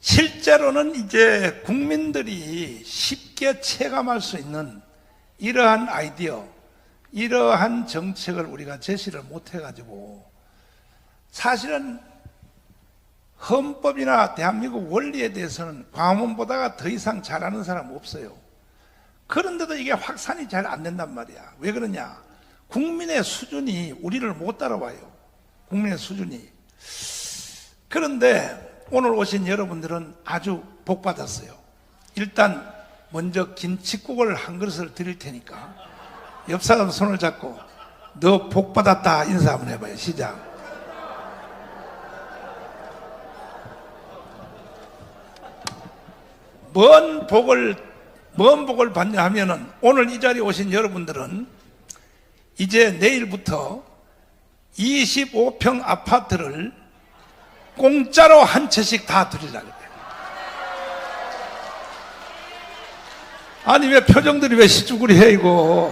실제로는 이제 국민들이 쉽게 체감할 수 있는 이러한 아이디어, 이러한 정책을 우리가 제시를 못해가지고 사실은 헌법이나 대한민국 원리에 대해서는 광화문보다가 더 이상 잘하는 사람 없어요. 그런데도 이게 확산이 잘 안 된단 말이야. 왜 그러냐? 국민의 수준이 우리를 못 따라와요. 국민의 수준이. 그런데 오늘 오신 여러분들은 아주 복 받았어요. 일단 먼저 김칫국을 한 그릇을 드릴 테니까 옆 사람 손을 잡고 너 복 받았다 인사 한번 해봐요. 시작. 뭔 복을 받냐 하면은 오늘 이 자리에 오신 여러분들은 이제 내일부터 25평 아파트를 공짜로 한 채씩 다 드리려고 그래요. 아니 왜 표정들이 왜 시쭈구리 해 이거.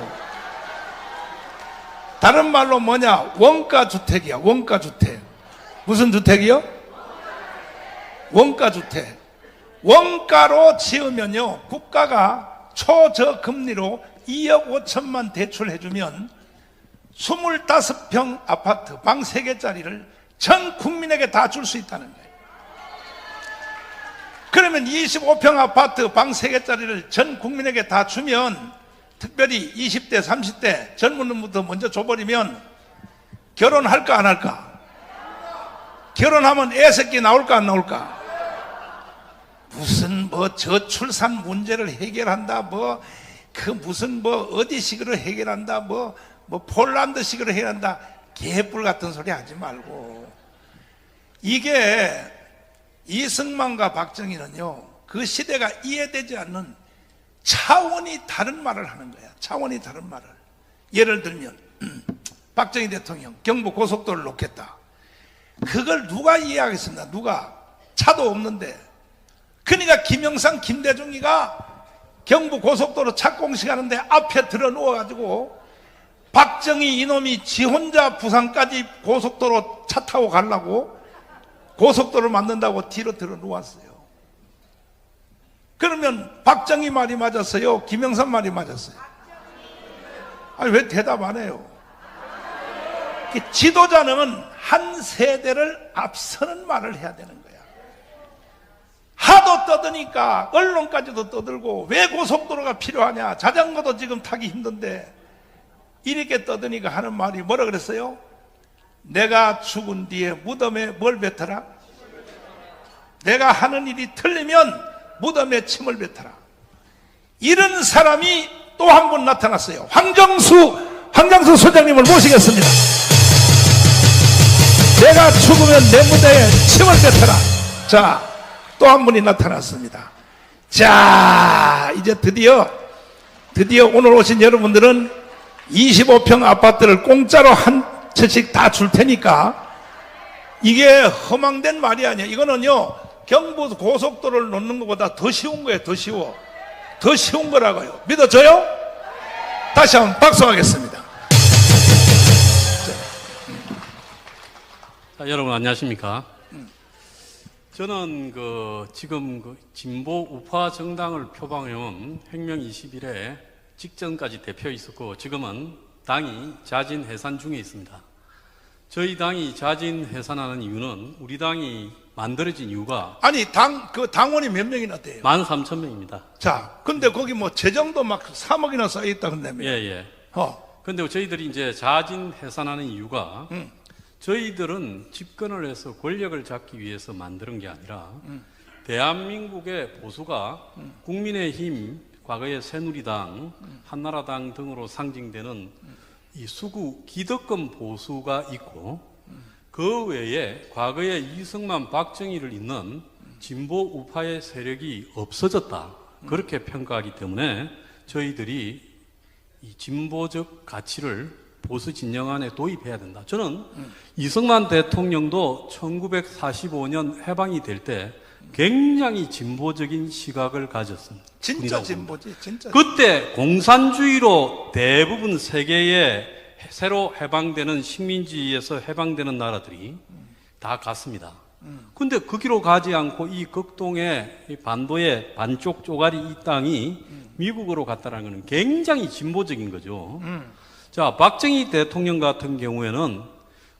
다른 말로 뭐냐, 원가주택이야. 원가주택. 무슨 주택이요? 원가주택. 원가로 지으면요 국가가 초저금리로 2억 5천만 대출해주면 25평 아파트 방 3개짜리를 전 국민에게 다 줄 수 있다는 거예요. 그러면 25평 아파트 방 3개짜리를 전 국민에게 다 주면, 특별히 20대 30대 젊은 놈부터 먼저 줘버리면 결혼할까 안 할까? 결혼하면 애새끼 나올까 안 나올까? 무슨 뭐 저출산 문제를 해결한다, 무슨 어디식으로 해결한다, 폴란드식으로 해결한다, 개뿔 같은 소리 하지 말고. 이게 이승만과 박정희는요 그 시대가 이해되지 않는 차원이 다른 말을 하는 거야. 차원이 다른 말을. 예를 들면 박정희 대통령 경부 고속도로를 놓겠다. 그걸 누가 이해하겠습니까? 누가? 차도 없는데. 그러니까 김영삼 김대중이가 경부 고속도로 착공식하는데 앞에 들어 누워가지고 박정희 이놈이 지 혼자 부산까지 고속도로 차 타고 가려고 고속도로를 만든다고 뒤로 들어 누웠어요. 그러면 박정희 말이 맞았어요? 김영삼 말이 맞았어요? 아니 왜 대답 안 해요? 지도자는 한 세대를 앞서는 말을 해야 되는 거야. 하도 떠드니까 언론까지도 떠들고 왜 고속도로가 필요하냐, 자전거도 지금 타기 힘든데, 이렇게 떠드니까 하는 말이 뭐라 그랬어요? 내가 죽은 뒤에 무덤에 뭘 뱉어라? 내가 하는 일이 틀리면 무덤에 침을 뱉어라. 이런 사람이 또 한 분 나타났어요. 황정수 소장님을 모시겠습니다. 내가 죽으면 내 무대에 침을 뱉어라. 자, 또 한 분이 나타났습니다. 자, 이제 드디어 오늘 오신 여러분들은 25평 아파트를 공짜로 한 채씩 다 줄 테니까 이게 허망된 말이 아니야. 이거는요 경부 고속도로를 놓는 것보다 더 쉬운 거예요. 더 쉬워. 더 쉬운 거라고요. 믿어져요? 다시 한번 박수하겠습니다. 자, 여러분 안녕하십니까? 저는 지금 진보 우파 정당을 표방해온 혁명 21의 직전까지 대표에 있었고 지금은 당이 자진 해산 중에 있습니다. 저희 당이 자진 해산하는 이유는 우리 당이 만들어진 이유가 아니 당원이 몇 명이나 돼요? 13,000명입니다. 자, 근데 거기 재정도 막 3억이나 쌓여 있다 그런다며. 예. 근데 저희들이 이제 자진 해산하는 이유가 저희들은 집권을 해서 권력을 잡기 위해서 만드는 게 아니라 대한민국의 보수가 국민의힘, 과거의 새누리당, 한나라당 등으로 상징되는 이 수구 기득권 보수가 있고 그 외에 과거에 이승만, 박정희를 잇는 진보 우파의 세력이 없어졌다. 그렇게 평가하기 때문에 저희들이 이 진보적 가치를 보수 진영 안에 도입해야 된다. 저는 이승만 대통령도 1945년 해방이 될 때 굉장히 진보적인 시각을 가졌습니다. 진짜 진보지, 진짜. 그때 공산주의로 대부분 세계에 새로 해방되는 식민지에서 해방되는 나라들이 다 갔습니다. 근데 거기로 가지 않고 이 극동의 이 반도의 반쪽 쪼가리 이 땅이 미국으로 갔다는 것은 굉장히 진보적인 거죠. 자, 박정희 대통령 같은 경우에는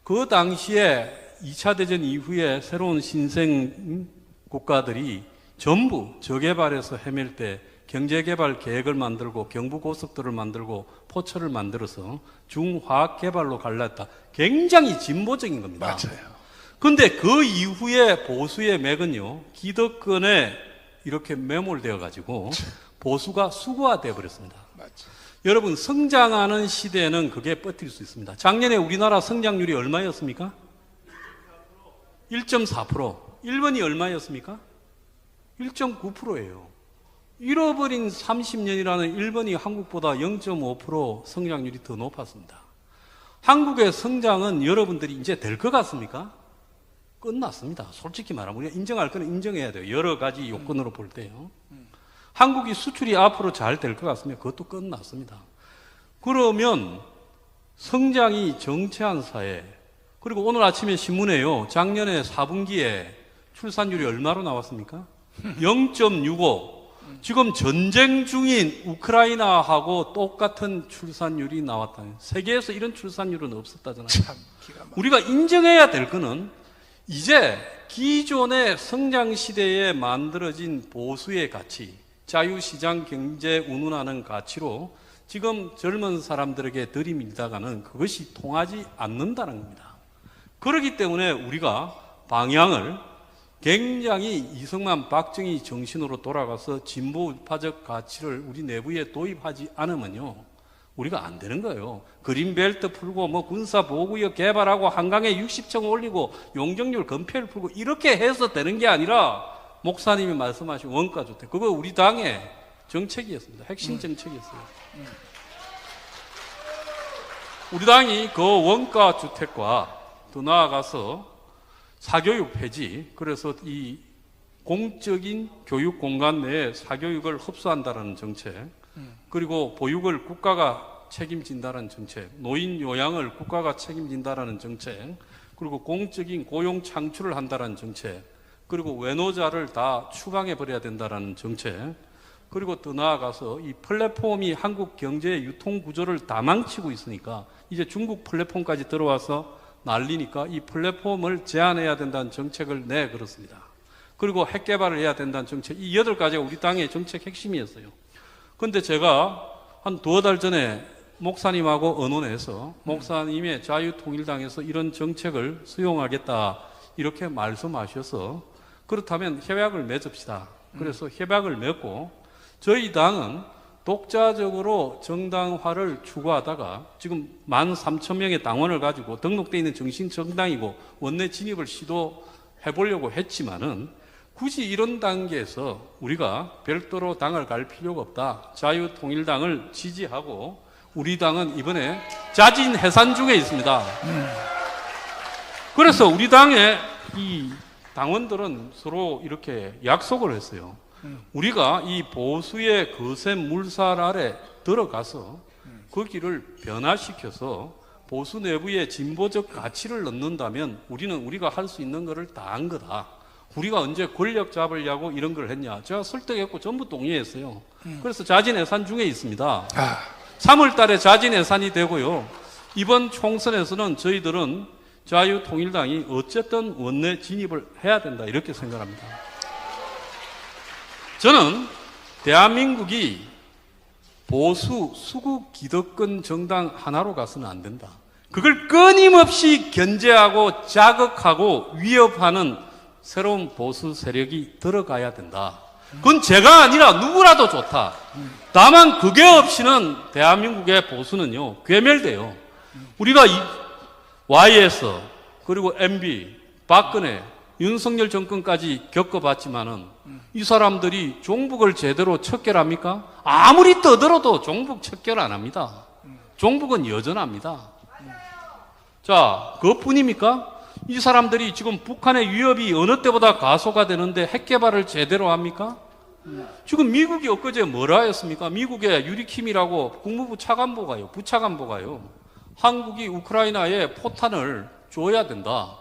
그 당시에 2차 대전 이후에 새로운 신생 국가들이 전부 저개발에서 헤맬 때 경제개발 계획을 만들고 경부고속도로를 만들고 포철을 만들어서 중화학개발로 갈랐다. 굉장히 진보적인 겁니다. 맞아요. 근데 그 이후에 보수의 맥은요, 기득권에 이렇게 매몰되어 가지고 보수가 수구화되어 버렸습니다. 맞아요. 여러분, 성장하는 시대에는 그게 버틸 수 있습니다. 작년에 우리나라 성장률이 얼마였습니까? 1.4%. 일본이 얼마였습니까? 1.9%예요. 잃어버린 30년이라는 일본이 한국보다 0.5% 성장률이 더 높았습니다. 한국의 성장은 여러분들이 이제 될 것 같습니까? 끝났습니다. 솔직히 말하면 우리가 인정할 거는 인정해야 돼요. 여러 가지 요건으로 볼 때요. 한국이 수출이 앞으로 잘 될 것 같습니다. 그것도 끝났습니다. 그러면 성장이 정체한 사회, 그리고 오늘 아침에 신문에요. 작년에 4분기에 출산율이 얼마로 나왔습니까? 0.65. 지금 전쟁 중인 우크라이나하고 똑같은 출산율이 나왔다는, 세계에서 이런 출산율은 없었다잖아요. 참 기가 막혀. 우리가 인정해야 될 거는 이제 기존의 성장 시대에 만들어진 보수의 가치, 자유시장 경제 운운하는 가치로 지금 젊은 사람들에게 들이밀다가는 그것이 통하지 않는다는 겁니다. 그렇기 때문에 우리가 방향을 굉장히 이승만 박정희 정신으로 돌아가서 진보 우파적 가치를 우리 내부에 도입하지 않으면요, 우리가 안 되는 거예요. 그린벨트 풀고 뭐 군사보호구역 개발하고 한강에 60층 올리고 용적률 건폐를 풀고 이렇게 해서 되는 게 아니라 목사님이 말씀하신 원가주택, 그거 우리 당의 정책이었습니다. 핵심 정책이었어요. 우리 당이 그 원가주택과 더 나아가서 사교육 폐지, 그래서 이 공적인 교육 공간 내에 사교육을 흡수한다는 정책, 그리고 보육을 국가가 책임진다는 정책, 노인 요양을 국가가 책임진다는 정책, 그리고 공적인 고용 창출을 한다는 정책, 그리고 외노자를 다 추방해 버려야 된다는 정책, 그리고 더 나아가서 이 플랫폼이 한국 경제의 유통 구조를 다 망치고 있으니까 이제 중국 플랫폼까지 들어와서 난리니까 이 플랫폼을 제한해야 된다는 정책을 내걸었습니다. 그리고 핵 개발을 해야 된다는 정책, 이 8가지가 우리 당의 정책 핵심이었어요. 그런데 제가 한 2달 전에 목사님하고 의논해서 목사님의 자유통일당에서 이런 정책을 수용하겠다 이렇게 말씀하셔서, 그렇다면 협약을 맺읍시다. 그래서 협약을 맺고 저희 당은 독자적으로 정당화를 추구하다가 지금 13,000명의 당원을 가지고 등록되어 있는 정신정당이고 원내 진입을 시도해보려고 했지만은 굳이 이런 단계에서 우리가 별도로 당을 갈 필요가 없다. 자유통일당을 지지하고 우리 당은 이번에 자진 해산 중에 있습니다. 그래서 우리 당의 이 당원들은 서로 이렇게 약속을 했어요. 우리가 이 보수의 거센 물살 아래 들어가서 그 길을 변화시켜서 보수 내부에 진보적 가치를 넣는다면 우리는 우리가 할 수 있는 것을 다 한 거다. 우리가 언제 권력 잡으려고 이런 걸 했냐. 제가 설득했고 전부 동의했어요. 그래서 자진해산 중에 있습니다. 3월 달에 자진해산이 되고요. 이번 총선에서는 저희들은 자유통일당이 어쨌든 원내 진입을 해야 된다 이렇게 생각합니다. 저는 대한민국이 보수 수구 기득권 정당 하나로 가서는 안 된다. 그걸 끊임없이 견제하고 자극하고 위협하는 새로운 보수 세력이 들어가야 된다. 그건 제가 아니라 누구라도 좋다. 다만 그게 없이는 대한민국의 보수는요, 괴멸돼요. 우리가 YS 그리고 MB, 박근혜, 윤석열 정권까지 겪어봤지만은 이 사람들이 종북을 제대로 척결합니까? 아무리 떠들어도 종북 척결 안 합니다. 종북은 여전합니다. 자, 그것뿐입니까? 이 사람들이 지금 북한의 위협이 어느 때보다 가소화되는데 핵 개발을 제대로 합니까? 지금 미국이 엊그제 뭐라 했습니까? 미국의 유리킴이라고 국무부 차관보가요, 부차관보가요. 한국이 우크라이나에 포탄을 줘야 된다.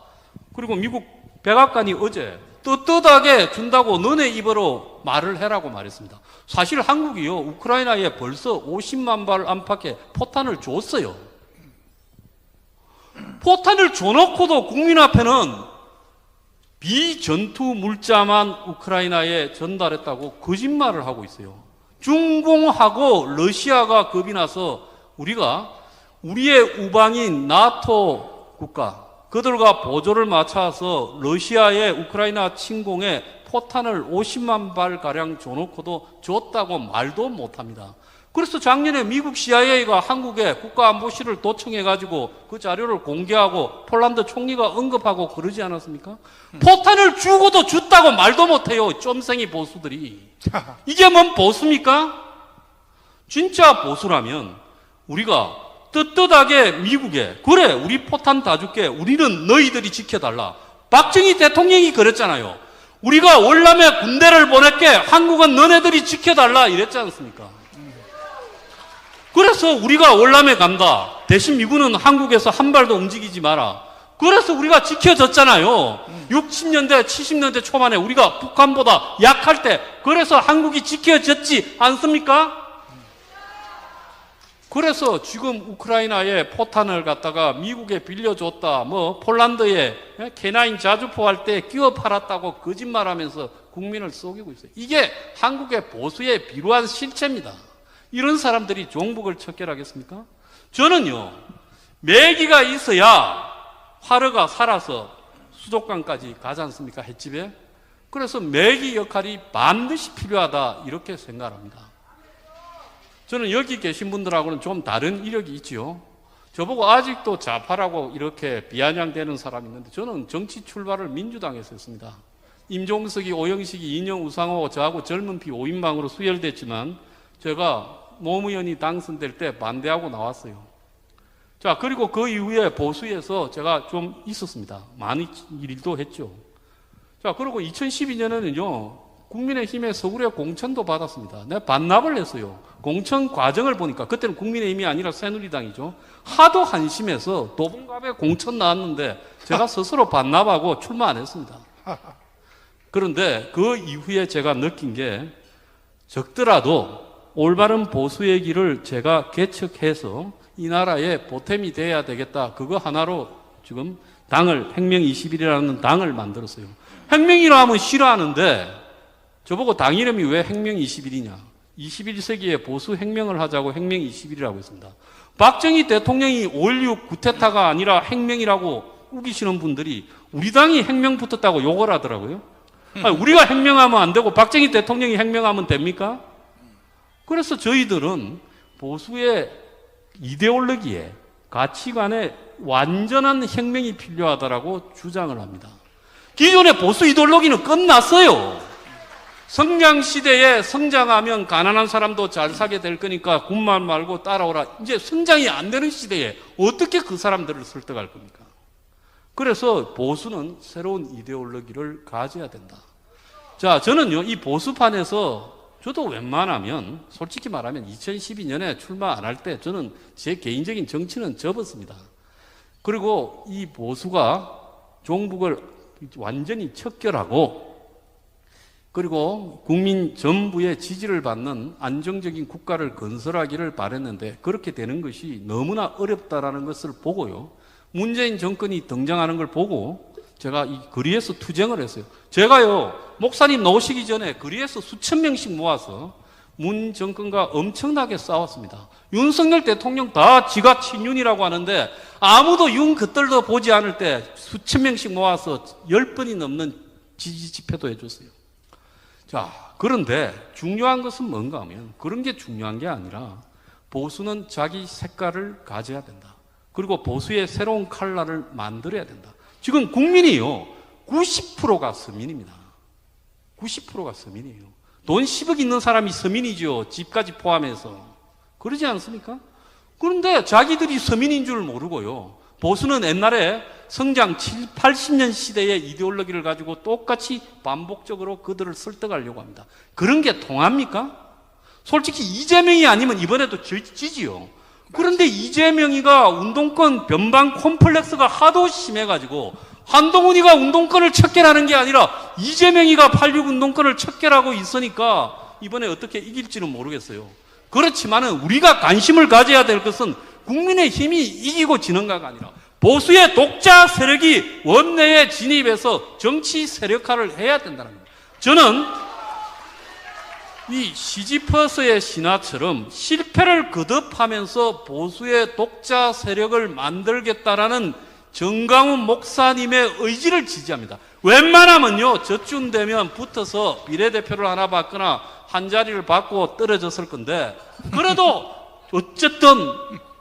그리고 미국 백악관이 어제 떳떳하게 준다고 너네 입으로 말을 해라고 말했습니다. 사실 한국이요, 우크라이나에 벌써 50만 발 안팎의 포탄을 줬어요. 포탄을 줘놓고도 국민 앞에는 비전투 물자만 우크라이나에 전달했다고 거짓말을 하고 있어요. 중공하고 러시아가 겁이 나서 우리가 우리의 우방인 나토 국가, 그들과 보조를 맞춰서 러시아의 우크라이나 침공에 포탄을 50만 발가량 줘놓고도 줬다고 말도 못합니다. 그래서 작년에 미국 CIA가 한국에 국가안보실을 도청해가지고 그 자료를 공개하고 폴란드 총리가 언급하고 그러지 않았습니까? 포탄을 주고도 줬다고 말도 못해요. 쫌생이 보수들이. 이게 뭔 보수입니까? 진짜 보수라면 우리가 떳떳하게 미국에 그래 우리 포탄 다 줄게, 우리는 너희들이 지켜달라. 박정희 대통령이 그랬잖아요. 우리가 월남에 군대를 보낼게, 한국은 너네들이 지켜달라 이랬지 않습니까? 그래서 우리가 월남에 간다. 대신 미군은 한국에서 한 발도 움직이지 마라. 그래서 우리가 지켜졌잖아요. 60년대, 70년대 초반에 우리가 북한보다 약할 때 그래서 한국이 지켜졌지 않습니까? 그래서 지금 우크라이나에 포탄을 갖다가 미국에 빌려줬다, 뭐 폴란드에 K9 자주포 할 때 끼워 팔았다고 거짓말하면서 국민을 속이고 있어요. 이게 한국의 보수의 비루한 실체입니다. 이런 사람들이 종북을 척결하겠습니까? 저는요, 매기가 있어야 화르가 살아서 수족관까지 가지 않습니까? 횟집에. 그래서 매기 역할이 반드시 필요하다 이렇게 생각합니다. 저는 여기 계신 분들하고는 좀 다른 이력이 있지요. 저보고 아직도 좌파라고 이렇게 비아냥대는 사람이 있는데 저는 정치 출발을 민주당에서 했습니다. 임종석이, 오영식이, 이인영, 우상호, 저하고 젊은 피 5인방으로 수혈됐지만 제가 노무현이 당선될 때 반대하고 나왔어요. 자, 그리고 그 이후에 보수에서 제가 좀 있었습니다. 많이 일도 했죠. 자, 그리고 2012년에는요, 국민의힘의 서울에 공천도 받았습니다. 내가 반납을 했어요. 공천 과정을 보니까, 그때는 국민의힘이 아니라 새누리당이죠. 하도 한심해서 도봉갑에 공천 나왔는데 제가 스스로 반납하고 출마 안 했습니다. 그런데 그 이후에 제가 느낀 게 적더라도 올바른 보수의 길을 제가 개척해서 이 나라의 보탬이 돼야 되겠다. 그거 하나로 지금 당을, 혁명21이라는 당을 만들었어요. 혁명이라 하면 싫어하는데 저보고 당 이름이 왜 혁명21이냐. 21세기에 보수 혁명을 하자고 혁명21이라고 했습니다. 박정희 대통령이 5.16 구테타가 아니라 혁명이라고 우기시는 분들이 우리 당이 혁명 붙었다고 욕을 하더라고요. 아니, 우리가 혁명하면 안 되고 박정희 대통령이 혁명하면 됩니까? 그래서 저희들은 보수의 이데올로기에, 가치관에 완전한 혁명이 필요하다라고 주장을 합니다. 기존의 보수 이데올로기는 끝났어요. 성장시대에 성장하면 가난한 사람도 잘 살게 될 거니까 군말 말고 따라오라. 이제 성장이 안 되는 시대에 어떻게 그 사람들을 설득할 겁니까? 그래서 보수는 새로운 이데올로기를 가져야 된다. 자, 저는요, 이 보수판에서 저도 웬만하면 솔직히 말하면 2012년에 출마 안 할 때 저는 제 개인적인 정치는 접었습니다. 그리고 이 보수가 종북을 완전히 척결하고 그리고 국민 전부의 지지를 받는 안정적인 국가를 건설하기를 바랬는데 그렇게 되는 것이 너무나 어렵다라는 것을 보고요. 문재인 정권이 등장하는 걸 보고 제가 이 거리에서 투쟁을 했어요. 제가요, 목사님 나오시기 전에 거리에서 수천 명씩 모아서 문 정권과 엄청나게 싸웠습니다. 윤석열 대통령 다 지가 친윤이라고 하는데 아무도 윤 겉들도 보지 않을 때 수천 명씩 모아서 10번이 넘는 지지 집회도 해줬어요. 자, 그런데 중요한 것은 뭔가 하면 그런 게 중요한 게 아니라 보수는 자기 색깔을 가져야 된다. 그리고 보수의 새로운 칼라를 만들어야 된다. 지금 국민이요, 90%가 서민입니다. 90%가 서민이에요. 돈 10억 있는 사람이 서민이죠. 집까지 포함해서. 그러지 않습니까? 그런데 자기들이 서민인 줄 모르고요. 보수는 옛날에 성장 70, 80년 시대의 이데올로기를 가지고 똑같이 반복적으로 그들을 설득하려고 합니다. 그런 게 통합니까? 솔직히 이재명이 아니면 이번에도 지지요. 그런데 이재명이가 운동권 변방 콤플렉스가 하도 심해가지고 한동훈이가 운동권을 척결하는 게 아니라 이재명이가 86 운동권을 척결하고 있으니까 이번에 어떻게 이길지는 모르겠어요. 그렇지만은 우리가 관심을 가져야 될 것은 국민의힘이 이기고 지는가가 아니라 보수의 독자 세력이 원내에 진입해서 정치 세력화를 해야 된다는 겁니다. 저는 이 시지퍼스의 신화처럼 실패를 거듭하면서 보수의 독자 세력을 만들겠다라는 정강훈 목사님의 의지를 지지합니다. 웬만하면요, 저쯤 되면 붙어서 비례대표를 하나 받거나 한 자리를 받고 떨어졌을 건데, 그래도 어쨌든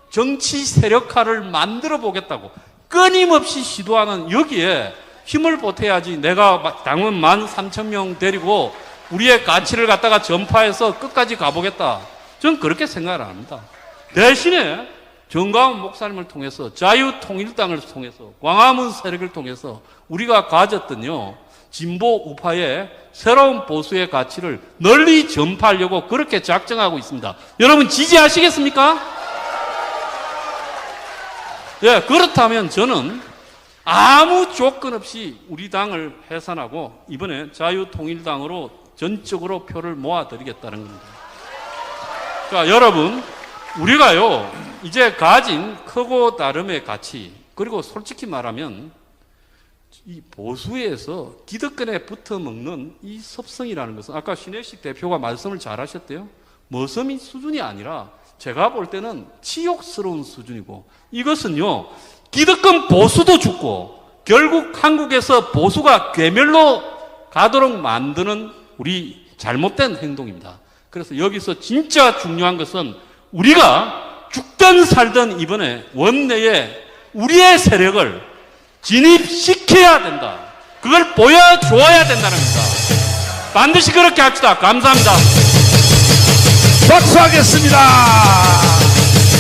정치 세력화를 만들어 보겠다고 끊임없이 시도하는 여기에 힘을 보태야지. 내가 당원 13,000명 데리고 우리의 가치를 갖다가 전파해서 끝까지 가보겠다, 저는 그렇게 생각을 안 합니다. 대신에 정강훈 목사님을 통해서, 자유통일당을 통해서, 광화문 세력을 통해서 우리가 가졌던요, 진보 우파의 새로운 보수의 가치를 널리 전파하려고 그렇게 작정하고 있습니다. 여러분 지지하시겠습니까? 예, 그렇다면 저는 아무 조건 없이 우리 당을 해산하고 이번에 자유통일당으로 전적으로 표를 모아드리겠다는 겁니다. 그러니까 여러분, 우리가요 이제 가진 크고 나름의 가치, 그리고 솔직히 말하면 이 보수에서 기득권에 붙어먹는 이 섭성이라는 것은, 아까 신혜식 대표가 말씀을 잘 하셨대요. 머슴이 수준이 아니라 제가 볼 때는 치욕스러운 수준이고, 이것은요 기득권 보수도 죽고 결국 한국에서 보수가 괴멸로 가도록 만드는 우리 잘못된 행동입니다. 그래서 여기서 진짜 중요한 것은 우리가 죽든 살든 이번에 원내에 우리의 세력을 진입시켜야 된다. 그걸 보여줘야 된다는 겁니다. 반드시 그렇게 합시다. 감사합니다. 박수하겠습니다.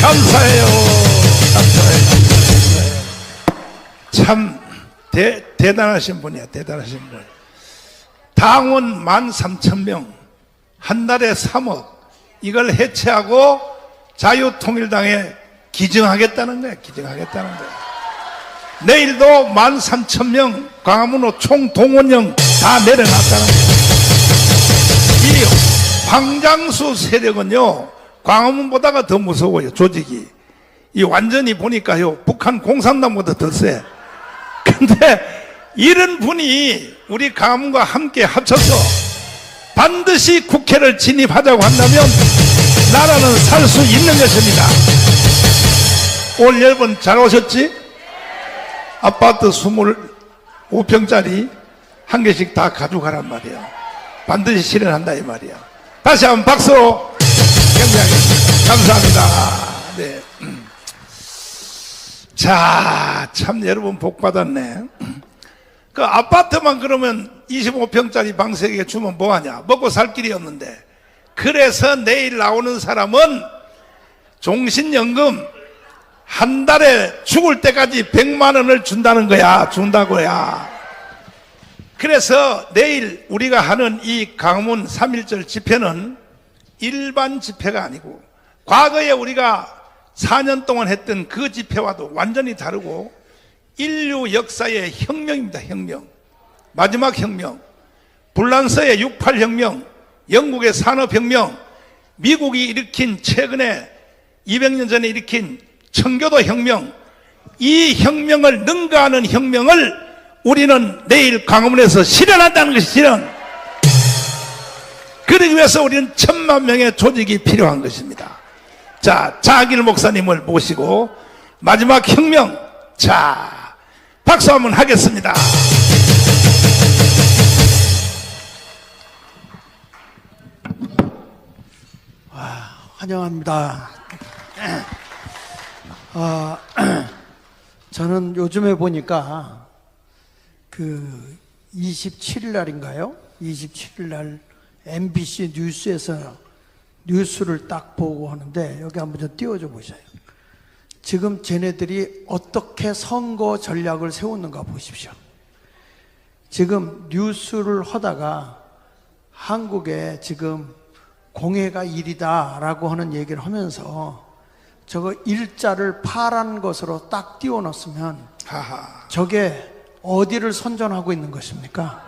감사해요. 감사해요. 참 대단하신 분이야. 대단하신 분. 당원 13,000명, 한 달에 3억, 이걸 해체하고 자유통일당에 기증하겠다는 거야. 기증하겠다는 거야. 내일도 13,000명 광화문으로 총동원령 다 내려놨다는 거야. 이 황장수 세력은요 광화문보다가 더 무서워요. 조직이 이 완전히 보니까요 북한 공산당보다 더 세. 근데 이런 분이 우리 광화문과 함께 합쳐서 반드시 국회를 진입하자고 한다면 나라는 살 수 있는 것입니다. 오늘 여러분 잘 오셨지? 아파트 25평짜리 한 개씩 다 가져가란 말이야. 반드시 실현한다 이 말이야. 다시 한번 박수로 경배하겠습니다. 감사합니다. 네. 자, 참 여러분 복 받았네. 그 아파트만 그러면 25평짜리 방 3개 주면 뭐하냐? 먹고 살 길이 없는데. 그래서 내일 나오는 사람은 종신연금 한 달에 죽을 때까지 100만 원을 준다는 거야. 준다고야. 그래서 내일 우리가 하는 이 광화문 3.1절 집회는 일반 집회가 아니고 과거에 우리가 4년 동안 했던 그 집회와도 완전히 다르고 인류 역사의 혁명입니다. 혁명. 마지막 혁명. 불란서의 68혁명, 영국의 산업혁명, 미국이 일으킨 최근에 200년 전에 일으킨 청교도 혁명, 이 혁명을 능가하는 혁명을 우리는 내일 광화문에서 실현한다는 것이 실현. 그러기 위해서 우리는 1000만 명의 조직이 필요한 것입니다. 자, 자길 목사님을 모시고 마지막 혁명, 자, 박수 한번 하겠습니다. 와, 환영합니다. 저는 요즘에 보니까 그 27일 날인가요? 27일 날 MBC 뉴스에서 뉴스를 딱 보고 하는데 여기 한번 좀 띄워줘 보세요. 지금 쟤네들이 어떻게 선거 전략을 세우는가 보십시오. 지금 뉴스를 하다가 한국에 지금 공해가 1이다 라고 하는 얘기를 하면서 저거 일자를 파란 것으로 딱 띄워놨으면 저게 어디를 선전하고 있는 것입니까?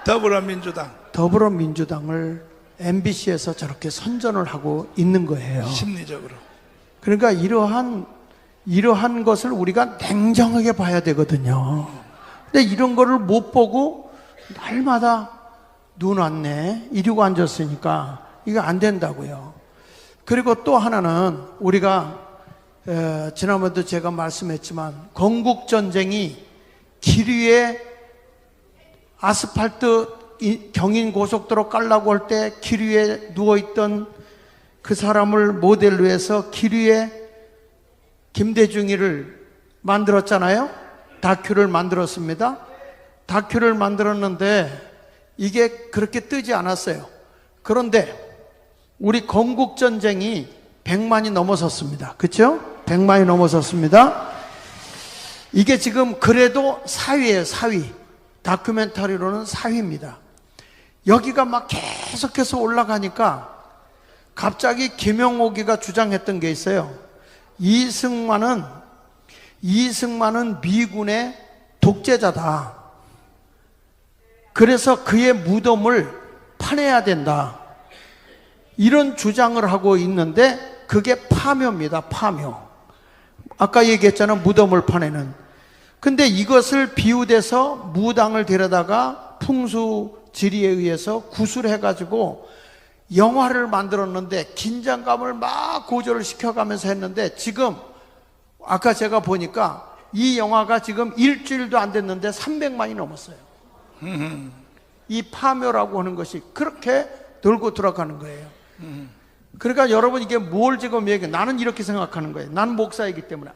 더불어민주당 더불어민주당을 MBC에서 저렇게 선전을 하고 있는 거예요. 심리적으로. 그러니까 이러한 것을 우리가 냉정하게 봐야 되거든요. 근데 이런 거를 못 보고 날마다 눈 왔네 이러고 앉았으니까 이거 안 된다고요. 그리고 또 하나는 우리가 지난번에도 제가 말씀했지만 건국전쟁이 길 위에 아스팔트 경인 고속도로 깔라고 할 때 길 위에 누워있던 그 사람을 모델로 해서 길 위에 김대중이를 만들었잖아요. 다큐를 만들었습니다. 다큐를 만들었는데 이게 그렇게 뜨지 않았어요. 그런데 우리 건국전쟁이 100만이 넘어섰습니다. 그렇죠? 100만이 넘어섰습니다. 이게 지금 그래도 4위예요. 4위. 다큐멘터리로는 4위입니다. 여기가 막 계속해서 올라가니까 갑자기 김영옥이가 주장했던 게 있어요. 이승만은 미군의 독재자다. 그래서 그의 무덤을 파내야 된다. 이런 주장을 하고 있는데 그게 파묘입니다. 파묘. 아까 얘기했잖아. 무덤을 파내는. 근데 이것을 비유돼서 무당을 데려다가 풍수지리에 의해서 구술해가지고 영화를 만들었는데 긴장감을 막 고조를 시켜가면서 했는데 지금 아까 제가 보니까 이 영화가 지금 일주일도 안 됐는데 300만이 넘었어요. 이 파묘라고 하는 것이 그렇게 돌고 돌아가는 거예요. 그러니까 여러분 이게 뭘 지금 나는 이렇게 생각하는 거예요. 나는 목사이기 때문에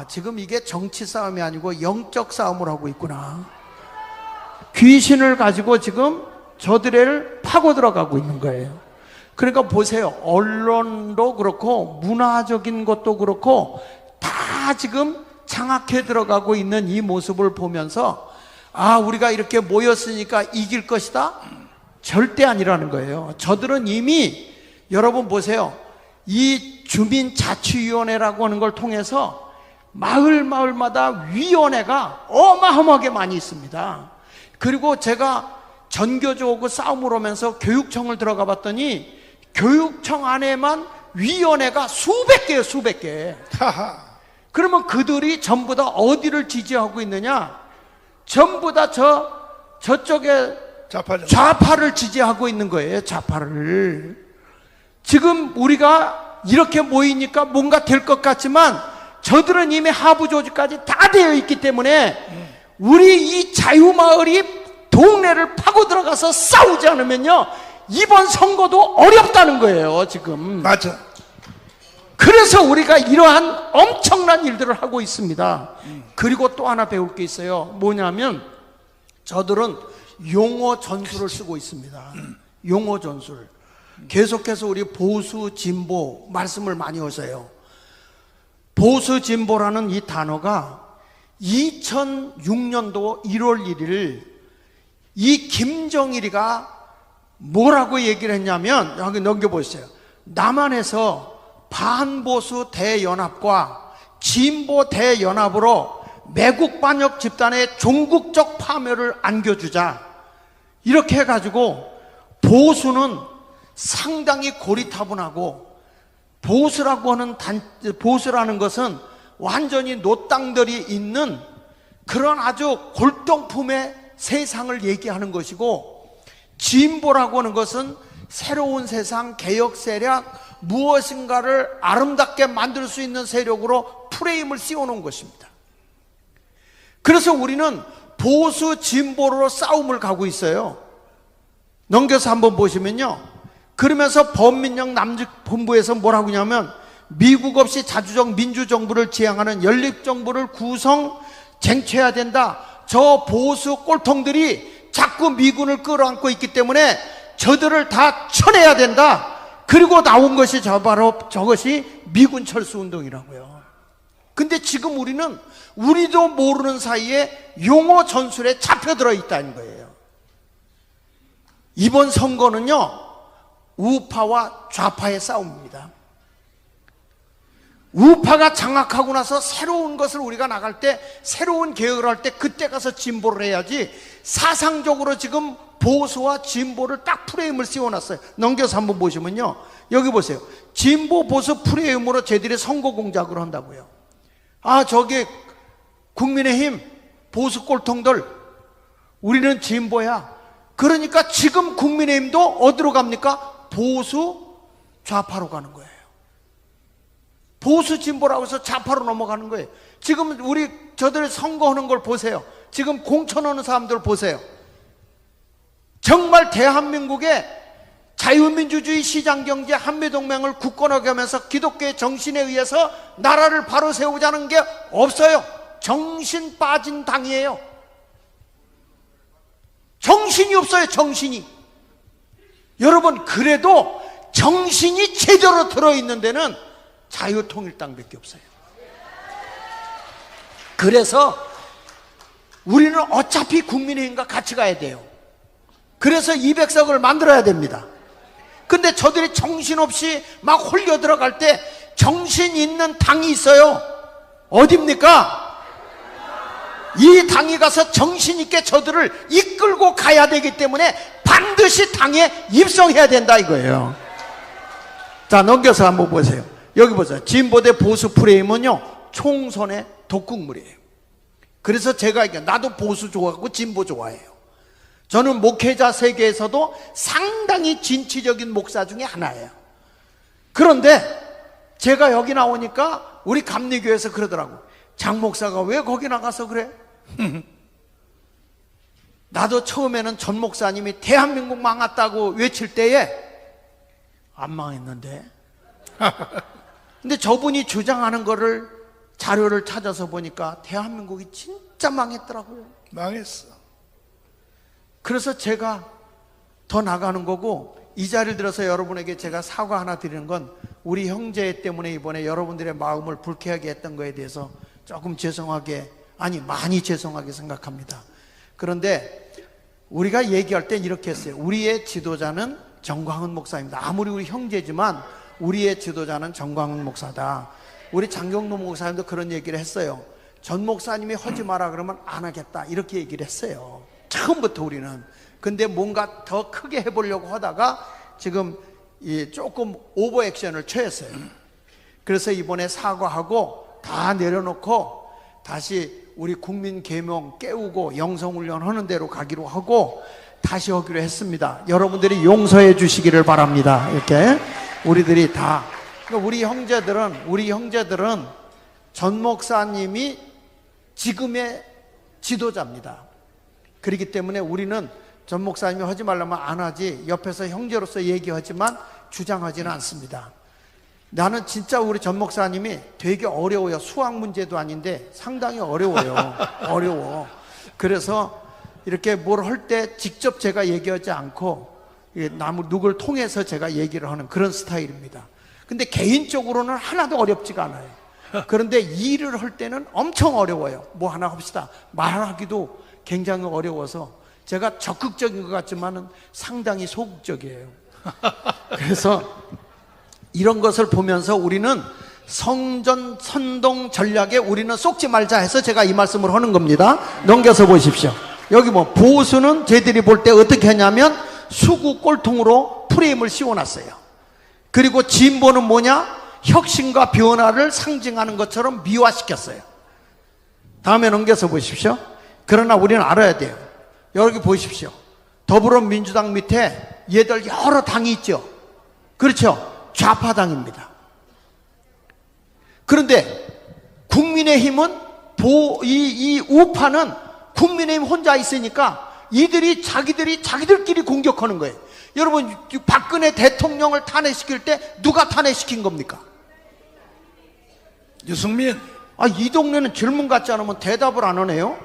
지금 이게 정치 싸움이 아니고 영적 싸움을 하고 있구나. 귀신을 가지고 지금 저들을 파고 들어가고 있는 거예요. 그러니까 보세요. 언론도 그렇고 문화적인 것도 그렇고 다 지금 장악해 들어가고 있는 이 모습을 보면서 우리가 이렇게 모였으니까 이길 것이다? 절대 아니라는 거예요. 저들은 이미 여러분 보세요. 이 주민자치위원회라고 하는 걸 통해서 마을마다 위원회가 어마어마하게 많이 있습니다. 그리고 제가 전교조하고 싸움을 하면서 교육청을 들어가 봤더니 교육청 안에만 위원회가 수백 개예요. 수백 개. 그러면 그들이 전부 다 어디를 지지하고 있느냐? 전부 다 저쪽에 좌파를 지지하고 있는 거예요. 좌파를. 지금 우리가 이렇게 모이니까 뭔가 될 것 같지만 저들은 이미 하부 조직까지 다 되어 있기 때문에 우리 이 자유마을이 동네를 파고 들어가서 싸우지 않으면요 이번 선거도 어렵다는 거예요. 지금 맞아. 그래서 우리가 이러한 엄청난 일들을 하고 있습니다. 그리고 또 하나 배울 게 있어요. 뭐냐면 저들은 용어 전술을 쓰고 있습니다. 용어 전술. 계속해서 우리 보수 진보 말씀을 많이 하세요. 보수 진보라는 이 단어가 2006년도 1월 1일 이 김정일이가 뭐라고 얘기를 했냐면 여기 넘겨보세요. 남한에서 반보수 대연합과 진보 대연합으로 매국 반역 집단의 종국적 파멸을 안겨주자. 이렇게 해가지고 보수는 상당히 고리타분하고 보수라는 것은 완전히 노땅들이 있는 그런 아주 골동품의 세상을 얘기하는 것이고 진보라고 하는 것은 새로운 세상, 개혁 세력, 무엇인가를 아름답게 만들 수 있는 세력으로 프레임을 씌워놓은 것입니다. 그래서 우리는 보수 진보로 싸움을 가고 있어요. 넘겨서 한번 보시면요. 그러면서 범민영 남직본부에서 뭐라고 하냐면 미국 없이 자주적 민주정부를 지향하는 연립정부를 쟁취해야 된다. 저 보수 꼴통들이 자꾸 미군을 끌어안고 있기 때문에 저들을 다 쳐내야 된다. 그리고 나온 것이 바로 저것이 미군 철수운동이라고요. 근데 지금 우리도 모르는 사이에 용어 전술에 잡혀들어 있다는 거예요. 이번 선거는요 우파와 좌파의 싸움입니다. 우파가 장악하고 나서 새로운 것을 우리가 나갈 때, 새로운 개혁을 할 때 그때 가서 진보를 해야지, 사상적으로 지금 보수와 진보를 딱 프레임을 씌워놨어요. 넘겨서 한번 보시면요, 여기 보세요. 진보 보수 프레임으로 쟤들이 선거 공작을 한다고요. 아, 저기 국민의힘 보수 꼴통들, 우리는 진보야. 그러니까 지금 국민의힘도 어디로 갑니까? 보수 좌파로 가는 거예요. 보수 진보라고 해서 좌파로 넘어가는 거예요. 지금 우리 저들 선거하는 걸 보세요. 지금 공천하는 사람들 보세요. 정말 대한민국의 자유민주주의 시장경제 한미동맹을 굳건하게 하면서 기독교의 정신에 의해서 나라를 바로 세우자는 게 없어요. 정신 빠진 당이에요. 정신이 없어요. 정신이. 여러분, 그래도 정신이 제대로 들어있는 데는 자유통일당밖에 없어요. 그래서 우리는 어차피 국민의힘과 같이 가야 돼요. 그래서 200석을 만들어야 됩니다. 근데 저들이 정신없이 막 홀려 들어갈 때 정신 있는 당이 있어요. 어딥니까? 이 당이 가서 정신 있게 저들을 이끌고 가야 되기 때문에 반드시 당에 입성해야 된다 이거예요. 자, 넘겨서 한번 보세요. 여기 보세요. 진보 대 보수 프레임은요, 총선의 독극물이에요. 그래서 제가 이게 나도 보수 좋아하고 진보 좋아해요. 저는 목회자 세계에서도 상당히 진취적인 목사 중에 하나예요. 그런데 제가 여기 나오니까 우리 감리교에서 그러더라고. 장 목사가 왜 거기 나가서 그래? 나도 처음에는 전 목사님이 대한민국 망했다고 외칠 때에 안 망했는데. 근데 저분이 주장하는 거를 자료를 찾아서 보니까 대한민국이 진짜 망했더라고요. 망했어. 그래서 제가 더 나가는 거고, 이 자리를 들어서 여러분에게 제가 사과 하나 드리는 건, 우리 형제 때문에 이번에 여러분들의 마음을 불쾌하게 했던 거에 대해서 조금 죄송하게, 아니 많이 죄송하게 생각합니다. 그런데 우리가 얘기할 땐 이렇게 했어요. 우리의 지도자는 정광훈 목사입니다. 아무리 우리 형제지만 우리의 지도자는 정광훈 목사다. 우리 장경로 목사님도 그런 얘기를 했어요. 전 목사님이 하지 마라 그러면 안 하겠다, 이렇게 얘기를 했어요. 처음부터 우리는. 근데 뭔가 더 크게 해보려고 하다가 지금 조금 오버 액션을 취했어요. 그래서 이번에 사과하고 다 내려놓고 다시 우리 국민 계명 깨우고 영성훈련 하는 대로 가기로 하고 다시 하기로 했습니다. 여러분들이 용서해 주시기를 바랍니다. 이렇게 우리들이 다. 그러니까 우리 형제들은 전 목사님이 지금의 지도자입니다. 그렇기 때문에 우리는 전 목사님이 하지 말라면 안 하지, 옆에서 형제로서 얘기하지만 주장하지는 않습니다. 나는 진짜 우리 전 목사님이 되게 어려워요. 수학 문제도 아닌데 상당히 어려워요. 어려워. 그래서 이렇게 뭘 할 때 직접 제가 얘기하지 않고 누굴 통해서 제가 얘기를 하는 그런 스타일입니다. 근데 개인적으로는 하나도 어렵지가 않아요. 그런데 일을 할 때는 엄청 어려워요. 뭐 하나 합시다, 말하기도 굉장히 어려워서 제가 적극적인 것 같지만은 상당히 소극적이에요. 그래서 이런 것을 보면서 우리는 성전 선동 전략에 우리는 쏙지 말자 해서 제가 이 말씀을 하는 겁니다. 넘겨서 보십시오. 여기 뭐 보수는 쟤들이 볼 때 어떻게 하냐면 수구 꼴통으로 프레임을 씌워놨어요. 그리고 진보는 뭐냐? 혁신과 변화를 상징하는 것처럼 미화시켰어요. 다음에 넘겨서 보십시오. 그러나 우리는 알아야 돼요. 여기 보십시오. 더불어민주당 밑에 얘들 여러 당이 있죠. 그렇죠? 좌파당입니다. 그런데 국민의힘은 이 우파는 국민의힘 혼자 있으니까 이들이 자기들끼리 공격하는 거예요. 여러분, 박근혜 대통령을 탄핵시킬 때 누가 탄핵시킨 겁니까? 유승민. 이 동네는 질문 같지 않으면 대답을 안 하네요.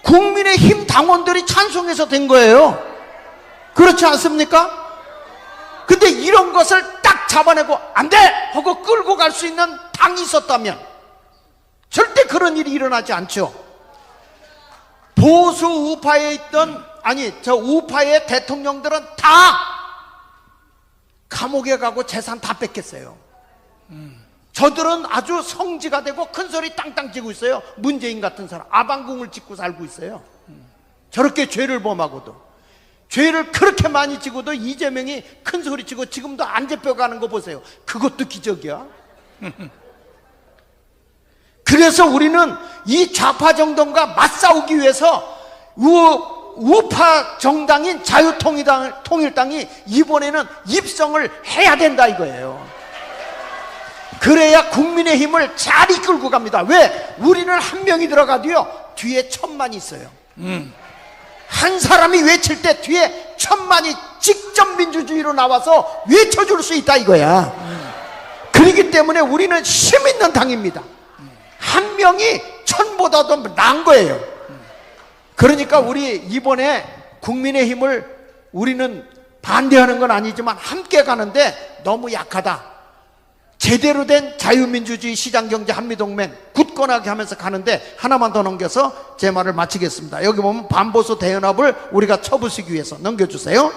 국민의힘 당원들이 찬성해서 된 거예요. 그렇지 않습니까? 근데 이런 것을 딱 잡아내고 안 돼! 하고 끌고 갈 수 있는 당이 있었다면 절대 그런 일이 일어나지 않죠. 보수 우파에 있던, 저 우파의 대통령들은 다 감옥에 가고 재산 다 뺏겼어요. 저들은 아주 성지가 되고 큰 소리 땅땅 치고 있어요. 문재인 같은 사람 아방궁을 짓고 살고 있어요. 저렇게 죄를 범하고도, 죄를 그렇게 많이 지고도 이재명이 큰 소리 치고 지금도 안 잡혀가는 거 보세요. 그것도 기적이야. 그래서 우리는 이 좌파 정당과 맞싸우기 위해서 우파 정당인 자유통일당이 이번에는 입성을 해야 된다 이거예요. 그래야 국민의힘을 잘 이끌고 갑니다. 왜? 우리는 한 명이 들어가도요 뒤에 1000만이 있어요. 한 사람이 외칠 때 뒤에 1000만이 직접 민주주의로 나와서 외쳐줄 수 있다 이거야. 그렇기 때문에 우리는 힘 있는 당입니다. 한 명이 1000보다도 나은 거예요. 그러니까 우리 이번에 국민의힘을 우리는 반대하는 건 아니지만 함께 가는데 너무 약하다. 제대로 된 자유민주주의 시장경제 한미동맹 굳건하게 하면서 가는데, 하나만 더 넘겨서 제 말을 마치겠습니다. 여기 보면 반보수 대연합을 우리가 쳐부수기 위해서 넘겨주세요.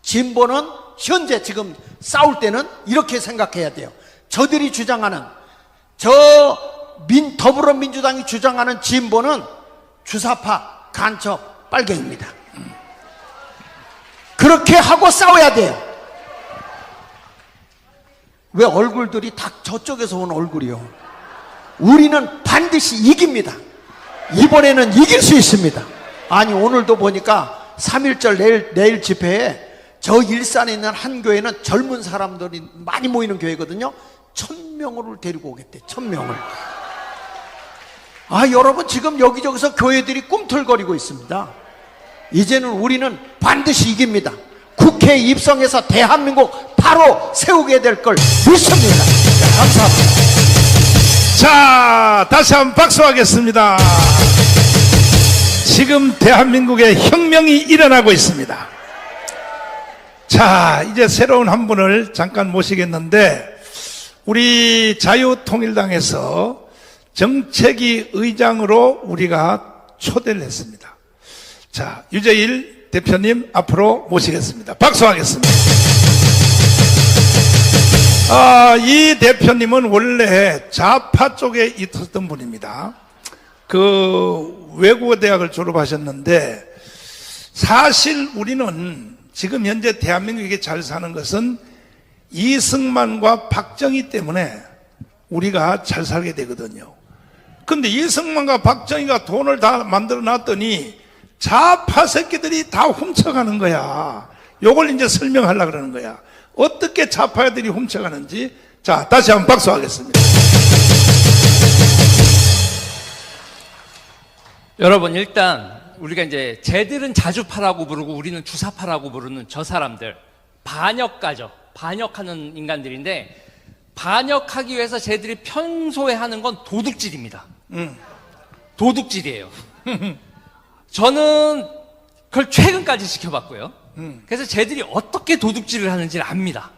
진보는 현재 지금 싸울 때는 이렇게 생각해야 돼요. 저들이 주장하는 더불어민주당이 주장하는 진보는 주사파, 간첩, 빨갱입니다. 그렇게 하고 싸워야 돼요. 왜 얼굴들이 다 저쪽에서 온 얼굴이요? 우리는 반드시 이깁니다. 이번에는 이길 수 있습니다. 아니 오늘도 보니까 3.1절 내일 집회에 저 일산에 있는 한 교회는 젊은 사람들이 많이 모이는 교회거든요. 1000명을 데리고 오겠대. 1000명을. 아 여러분, 지금 여기저기서 교회들이 꿈틀거리고 있습니다. 이제는 우리는 반드시 이깁니다. 국회에 입성해서 대한민국 바로 세우게 될 걸 믿습니다. 감사합니다. 자, 다시 한번 박수하겠습니다. 지금 대한민국에 혁명이 일어나고 있습니다. 자, 이제 새로운 한 분을 잠깐 모시겠는데, 우리 자유통일당에서 정책위 의장으로 우리가 초대를 했습니다. 자, 유재일 대표님 앞으로 모시겠습니다. 박수하겠습니다. 이 대표님은 원래 좌파 쪽에 있었던 분입니다. 외국어 대학을 졸업하셨는데, 사실 우리는 지금 현재 대한민국에 잘 사는 것은 이승만과 박정희 때문에 우리가 잘 살게 되거든요. 근데 이승만과 박정희가 돈을 다 만들어 놨더니 좌파 새끼들이 다 훔쳐가는 거야. 요걸 이제 설명하려고 그러는 거야. 어떻게 좌파들이 훔쳐가는지. 자, 다시 한번 박수하겠습니다. 여러분, 일단 우리가 이제 쟤들은 자주파라고 부르고 우리는 주사파라고 부르는 저 사람들, 반역가죠. 반역하는 인간들인데, 반역하기 위해서 쟤들이 평소에 하는 건 도둑질입니다. 도둑질이에요. 저는 그걸 최근까지 지켜봤고요. 그래서 쟤들이 어떻게 도둑질을 하는지를 압니다.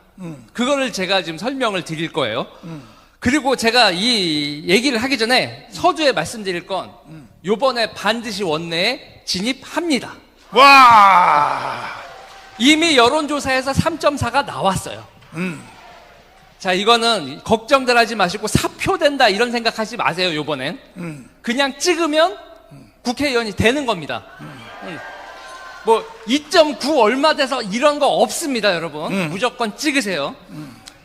그거를 제가 지금 설명을 드릴 거예요. 그리고 제가 이 얘기를 하기 전에 서두에 말씀드릴 건, 요번에 반드시 원내에 진입합니다. 와! 이미 여론조사에서 3.4가 나왔어요. 자, 이거는 걱정들 하지 마시고 사표된다 이런 생각하지 마세요. 요번엔 그냥 찍으면 국회의원이 되는 겁니다. 뭐 2.9 얼마 돼서 이런 거 없습니다, 여러분. 무조건 찍으세요.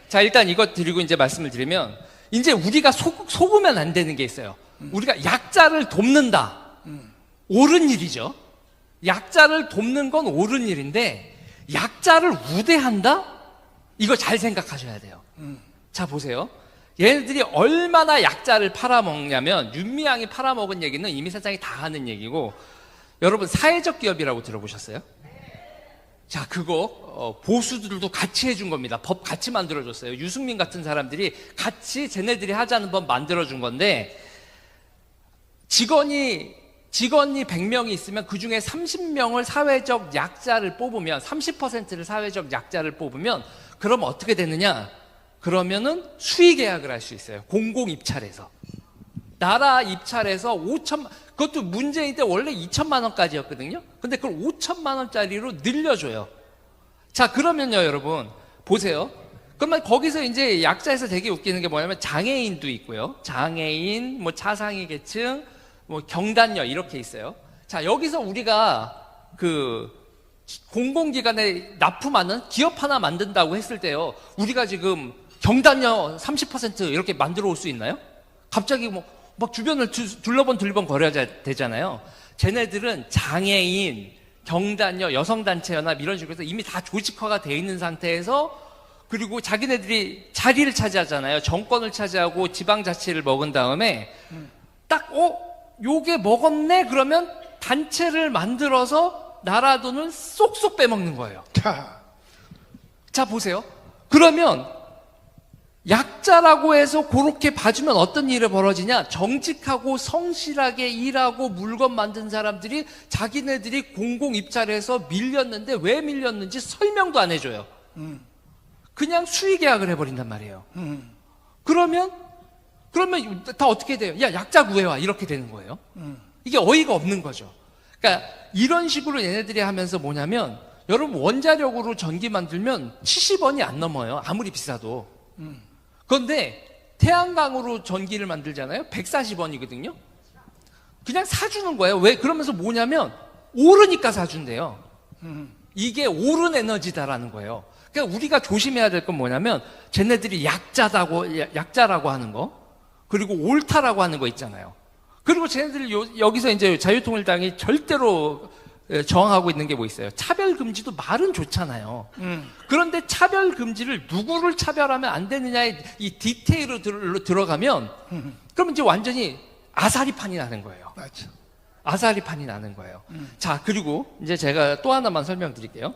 자, 일단 이것 드리고 이제 말씀을 드리면, 이제 우리가 속으면 안 되는 게 있어요. 우리가 약자를 돕는다. 옳은 일이죠. 약자를 돕는 건 옳은 일인데, 약자를 우대한다? 이거 잘 생각하셔야 돼요. 자, 보세요. 얘네들이 얼마나 약자를 팔아먹냐면, 윤미향이 팔아먹은 얘기는 이미 세상이 다 하는 얘기고, 여러분 사회적 기업이라고 들어보셨어요? 자, 그거 보수들도 같이 해준 겁니다. 법 같이 만들어줬어요. 유승민 같은 사람들이 같이 쟤네들이 하자는 법 만들어준 건데, 직원이 100명이 있으면 그 중에 30명을 사회적 약자를 뽑으면, 30%를 사회적 약자를 뽑으면, 그럼 어떻게 되느냐? 그러면은 수의 계약을 할 수 있어요. 공공 입찰에서. 나라 입찰에서 5천만, 그것도 문재인 때 원래 2천만 원까지였거든요. 근데 그걸 5천만 원짜리로 늘려줘요. 자, 그러면요, 여러분 보세요. 그러면 거기서 이제 약자에서 되게 웃기는 게 뭐냐면 장애인도 있고요. 장애인, 뭐 차상위 계층, 뭐 경단녀 이렇게 있어요. 자, 여기서 우리가 그 공공기관에 납품하는 기업 하나 만든다고 했을 때요. 우리가 지금 경단녀 30% 이렇게 만들어 올 수 있나요? 갑자기 뭐 막 주변을 둘러본 거려야 되잖아요. 쟤네들은 장애인, 경단녀, 여성단체연합 이런 식으로 해서 이미 다 조직화가 돼 있는 상태에서 그리고 자기네들이 자리를 차지하잖아요. 정권을 차지하고 지방자치를 먹은 다음에 딱 요게 먹었네 그러면 단체를 만들어서 나라 돈을 쏙쏙 빼먹는 거예요. 자 보세요. 그러면 약자라고 해서 그렇게 봐주면 어떤 일이 벌어지냐? 정직하고 성실하게 일하고 물건 만든 사람들이 자기네들이 공공 입찰해서 밀렸는데 왜 밀렸는지 설명도 안 해줘요. 그냥 수의 계약을 해버린단 말이에요. 그러면 다 어떻게 돼요? 야, 약자 구해와 이렇게 되는 거예요. 이게 어이가 없는 거죠. 그러니까 이런 식으로 얘네들이 하면서 뭐냐면 여러분 원자력으로 전기 만들면 70원이 안 넘어요. 아무리 비싸도. 그런데 태양광으로 전기를 만들잖아요. 140원이거든요. 그냥 사주는 거예요. 왜? 그러면서 뭐냐면 오르니까 사준대요. 이게 오른 에너지다라는 거예요. 그러니까 우리가 조심해야 될 건 뭐냐면 쟤네들이 약자라고 하는 거 그리고 옳다라고 하는 거 있잖아요. 그리고 쟤네들이 여기서 이제 자유통일당이 절대로 저항하고 있는 게 뭐 있어요? 차별금지도 말은 좋잖아요. 그런데 차별금지를 누구를 차별하면 안 되느냐의 이 디테일로 들어가면 그러면 이제 완전히 아사리판이 나는 거예요. 맞죠. 아사리판이 나는 거예요. 자, 그리고 이제 제가 또 하나만 설명드릴게요.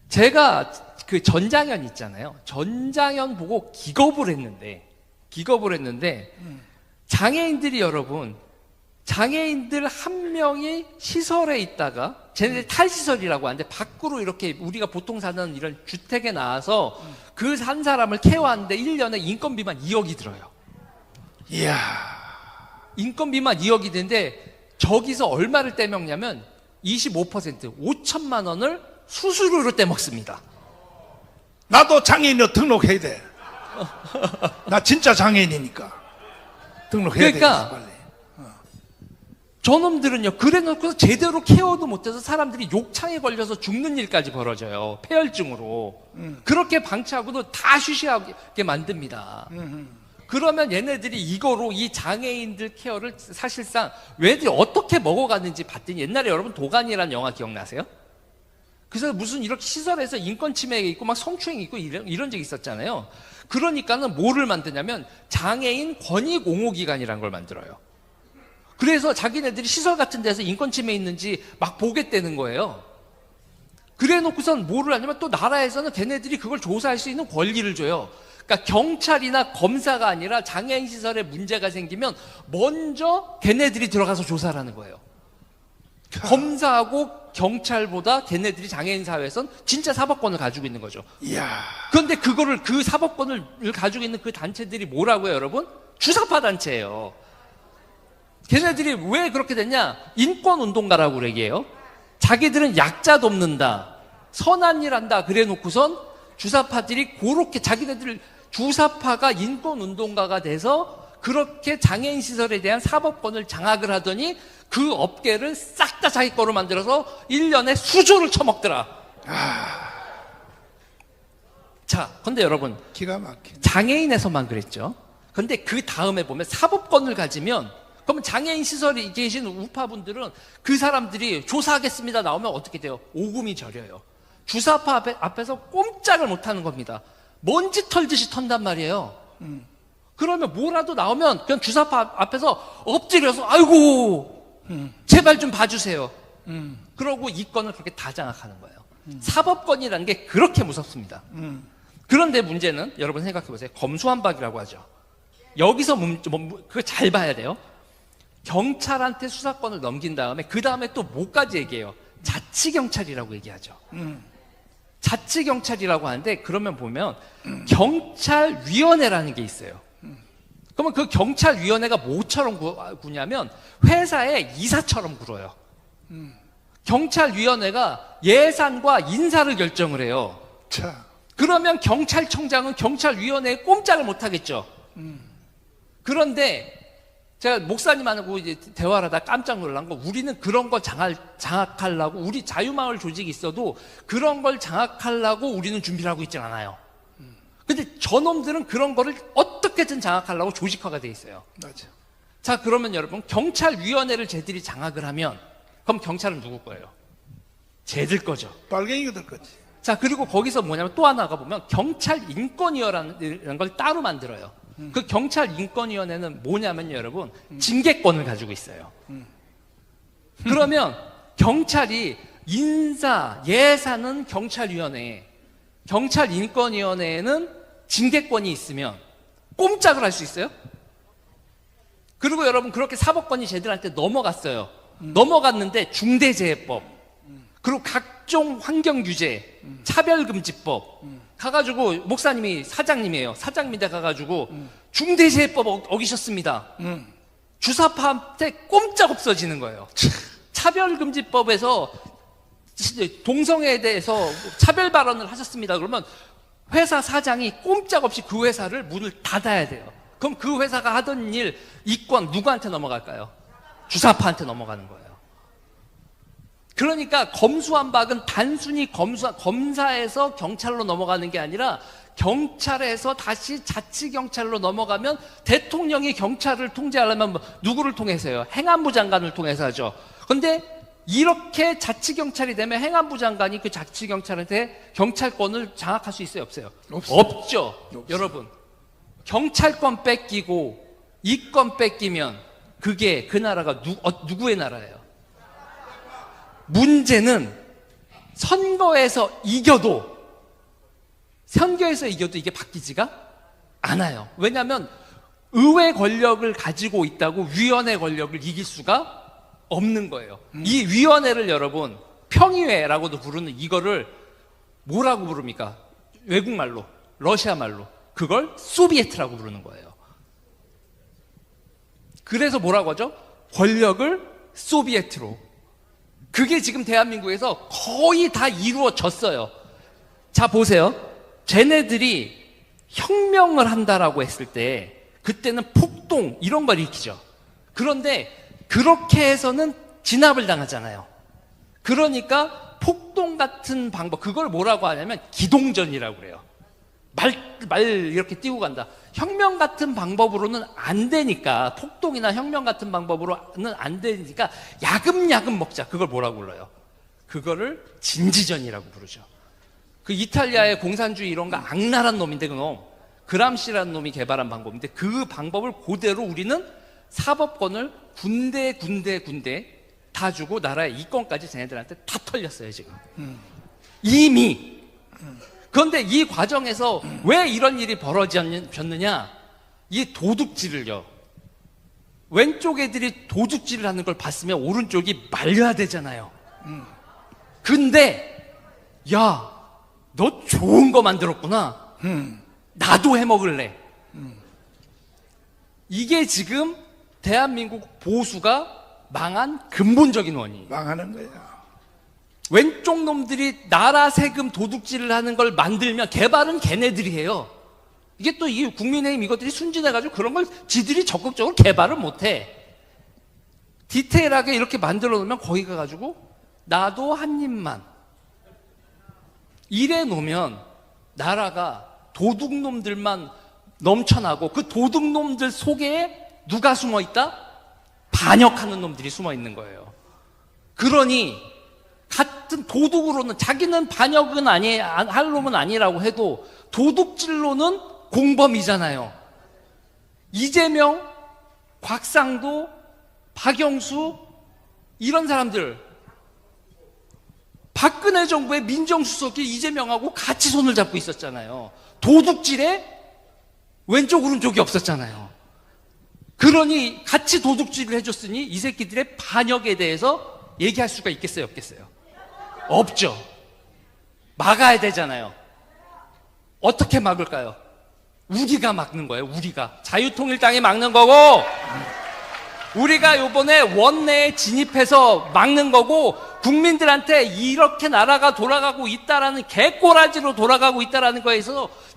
제가 그 전장현 있잖아요. 전장현 보고 기겁을 했는데 장애인들이 여러분 장애인들 한 명이 시설에 있다가 쟤네들 탈시설이라고 하는데 밖으로 이렇게 우리가 보통 사는 이런 주택에 나와서 그 한 사람을 케어하는데 1년에 인건비만 2억이 들어요. 이야. 인건비만 2억이 되는데 저기서 얼마를 떼먹냐면 25% 5천만 원을 수수료로 떼먹습니다. 나도 장애인으로 등록해야 돼. 나 진짜 장애인이니까 등록해야 그러니까 되겠어, 빨리. 저놈들은요, 그래 놓고서 제대로 케어도 못해서 사람들이 욕창에 걸려서 죽는 일까지 벌어져요. 폐혈증으로. 그렇게 방치하고도 다 쉬쉬하게 만듭니다. 그러면 얘네들이 이거로 이 장애인들 케어를 사실상 얘네들이 어떻게 먹어가는지 봤더니 옛날에 여러분 도가니라는 영화 기억나세요? 그래서 무슨 이렇게 시설에서 인권 침해가 있고 막 성추행이 있고 이런 적이 있었잖아요. 그러니까는 뭐를 만드냐면 장애인 권익 옹호기관이라는 걸 만들어요. 그래서 자기네들이 시설 같은 데서 인권 침해 있는지 막 보겠다는 거예요. 그래 놓고선 뭐를 하냐면 또 나라에서는 걔네들이 그걸 조사할 수 있는 권리를 줘요. 그러니까 경찰이나 검사가 아니라 장애인 시설에 문제가 생기면 먼저 걔네들이 들어가서 조사를 하는 거예요. 검사하고 경찰보다 걔네들이 장애인 사회에선 진짜 사법권을 가지고 있는 거죠. 이야. 그런데 그 사법권을 가지고 있는 그 단체들이 뭐라고요, 여러분? 주사파 단체예요. 걔네들이 왜 그렇게 됐냐? 인권운동가라고 얘기해요. 자기들은 약자 돕는다, 선한 일 한다 그래 놓고선 주사파들이 그렇게 자기네들 주사파가 인권운동가가 돼서 그렇게 장애인 시설에 대한 사법권을 장악을 하더니 그 업계를 싹 다 자기 거로 만들어서 1년에 수조를 쳐먹더라. 자, 근데 여러분 기가 막히네. 장애인에서만 그랬죠. 근데 그 다음에 보면 사법권을 가지면 그러면 장애인 시설에 계신 우파분들은 그 사람들이 조사하겠습니다 나오면 어떻게 돼요? 오금이 저려요. 주사파 앞에서 꼼짝을 못하는 겁니다. 먼지 털듯이 턴단 말이에요. 그러면 뭐라도 나오면 그냥 주사파 앞에서 엎드려서 아이고 제발 좀 봐주세요. 그러고 이 건을 그렇게 다 장악하는 거예요. 사법권이라는 게 그렇게 무섭습니다. 그런데 문제는 여러분 생각해 보세요. 검수완박이라고 하죠. 여기서 그거 잘 봐야 돼요. 경찰한테 수사권을 넘긴 다음에 그 다음에 또 뭐까지 얘기해요? 자치경찰이라고 얘기하죠. 자치경찰이라고 하는데 그러면 보면 경찰위원회라는 게 있어요. 그러면 그 경찰위원회가 뭐처럼 구냐면 회사의 이사처럼 굴어요. 경찰위원회가 예산과 인사를 결정을 해요. 자. 그러면 경찰청장은 경찰위원회에 꼼짝을 못 하겠죠. 그런데 제가 목사님하고 이제 대화를 하다 깜짝 놀란 거, 우리는 그런 거 장악하려고, 우리 자유마을 조직이 있어도 그런 걸 장악하려고 우리는 준비를 하고 있진 않아요. 근데 저놈들은 그런 거를 어떻게든 장악하려고 조직화가 돼 있어요. 맞아. 자, 그러면 여러분, 경찰위원회를 쟤들이 장악을 하면 그럼 경찰은 누구 거예요? 쟤들 거죠. 빨갱이들 거지. 자, 그리고 거기서 뭐냐면 또 하나가 보면 경찰인권위원회라는 걸 따로 만들어요. 그 경찰인권위원회는 뭐냐면요, 여러분, 징계권을 가지고 있어요. 그러면 경찰이 인사, 예산은 경찰위원회, 경찰인권위원회에는 징계권이 있으면 꼼짝을 할 수 있어요? 그리고 여러분, 그렇게 사법권이 쟤들한테 넘어갔어요. 넘어갔는데 중대재해법, 그리고 각종 환경규제, 차별금지법 가가지고, 목사님이 사장님이에요. 사장님인데 가가지고 중대재해법 어기셨습니다. 주사파한테 꼼짝 없어지는 거예요. 차별금지법에서 동성애에 대해서 차별 발언을 하셨습니다. 그러면 회사 사장이 꼼짝없이 그 회사를 문을 닫아야 돼요. 그럼 그 회사가 하던 일, 이권 누구한테 넘어갈까요? 주사파한테 넘어가는 거예요. 그러니까 검수완박은 단순히 검사에서 경찰로 넘어가는 게 아니라 경찰에서 다시 자치경찰로 넘어가면, 대통령이 경찰을 통제하려면 누구를 통해서 해요? 행안부 장관을 통해서 하죠. 근데 이렇게 자치경찰이 되면 행안부 장관이 그 자치경찰한테 경찰권을 장악할 수 있어요, 없어요? 없죠. 없어요. 여러분, 경찰권 뺏기고 이권 뺏기면 그게 그 나라가 누구의 나라예요? 문제는 선거에서 이겨도 이게 바뀌지가 않아요. 왜냐하면 의회 권력을 가지고 있다고 위원회 권력을 이길 수가 없는 거예요. 이 위원회를 여러분, 평의회라고도 부르는 이거를 뭐라고 부릅니까? 외국말로, 러시아 말로 그걸 소비에트라고 부르는 거예요. 그래서 뭐라고 하죠? 권력을 소비에트로. 그게 지금 대한민국에서 거의 다 이루어졌어요. 자, 보세요. 쟤네들이 혁명을 한다라고 했을 때 그때는 폭동 이런 걸 일으키죠. 그런데 그렇게 해서는 진압을 당하잖아요. 그러니까 폭동 같은 방법, 그걸 뭐라고 하냐면 기동전이라고 그래요. 말 이렇게 띄고 간다. 혁명 같은 방법으로는 안 되니까, 폭동이나 혁명 같은 방법으로는 안 되니까 야금야금 먹자. 그걸 뭐라고 불러요? 그거를 진지전이라고 부르죠. 그 이탈리아의 공산주의 이런 거 악랄한 놈인데, 그놈 그람시라는 놈이 개발한 방법인데, 그 방법을 그대로 우리는 사법권을 군데 다 주고 나라의 이권까지 쟤네들한테 다 털렸어요, 지금. 이미. 그런데 이 과정에서 왜 이런 일이 벌어졌느냐? 이 도둑질을요. 왼쪽 애들이 도둑질을 하는 걸 봤으면 오른쪽이 말려야 되잖아요. 근데 야, 너 좋은 거 만들었구나. 나도 해먹을래. 이게 지금 대한민국 보수가 망한 근본적인 원인이에요. 망하는 거야. 왼쪽 놈들이 나라 세금 도둑질을 하는 걸 만들면 개발은 걔네들이 해요. 이게 또 이 국민의힘 이것들이 순진해가지고 그런 걸 지들이 적극적으로 개발을 못해. 디테일하게 이렇게 만들어 놓으면 거기 가가지고 나도 한 입만 이래 놓으면 나라가 도둑놈들만 넘쳐나고, 그 도둑놈들 속에 누가 숨어 있다? 반역하는 놈들이 숨어 있는 거예요. 그러니 같은 도둑으로는, 자기는 반역은 할 놈은 아니라고 해도 도둑질로는 공범이잖아요. 이재명, 곽상도, 박영수 이런 사람들, 박근혜 정부의 민정수석이 이재명하고 같이 손을 잡고 있었잖아요. 도둑질에 왼쪽 오른쪽이 없었잖아요. 그러니 같이 도둑질을 해줬으니 이 새끼들의 반역에 대해서 얘기할 수가 있겠어요, 없겠어요? 없죠. 막아야 되잖아요. 어떻게 막을까요? 우리가 막는 거예요. 우리가 자유통일당이 막는 거고, 우리가 요번에 원내에 진입해서 막는 거고, 국민들한테 이렇게 나라가 돌아가고 있다라는 개꼬라지로 돌아가고 있다라는 거에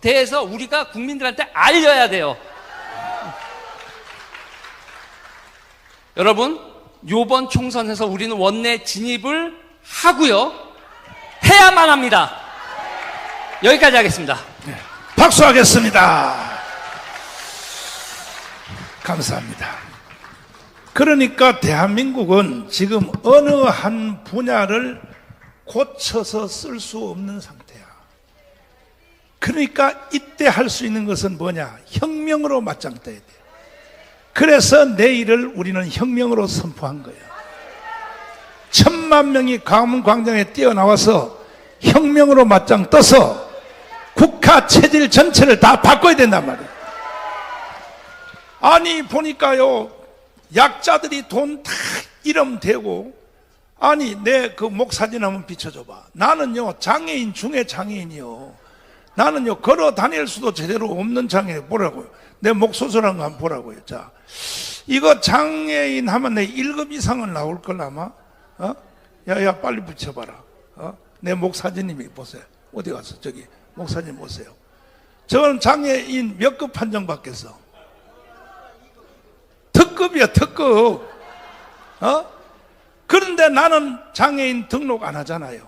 대해서 우리가 국민들한테 알려야 돼요. 여러분, 요번 총선에서 우리는 원내 진입을 하고요. 해야만 합니다. 여기까지 하겠습니다. 박수하겠습니다. 감사합니다. 그러니까 대한민국은 지금 어느 한 분야를 고쳐서 쓸 수 없는 상태야. 그러니까 이때 할 수 있는 것은 뭐냐? 혁명으로 맞짱 떠야 돼. 그래서 내일을 우리는 혁명으로 선포한 거야. 1000만 명이 광화문 광장에 뛰어나와서 혁명으로 맞짱 떠서 국가 체질 전체를 다 바꿔야 된단 말이야. 아니 보니까요, 약자들이 돈 다 이름 대고, 아니 내 그 목 사진 한번 비춰줘봐. 나는요 장애인 중에 장애인이요. 나는요 걸어 다닐 수도 제대로 없는 장애인. 보라고요. 내 목 수술한 거 한번 보라고요. 자, 이거 장애인 하면 내 1급 이상은 나올 걸 아마. 야야 빨리 붙여봐라. 내 목 사진님이 보세요. 어디 갔어? 저기 목 사진 보세요. 저는 장애인 몇 급 판정 받겠어? 특급이야, 특급. 그런데 나는 장애인 등록 안 하잖아요.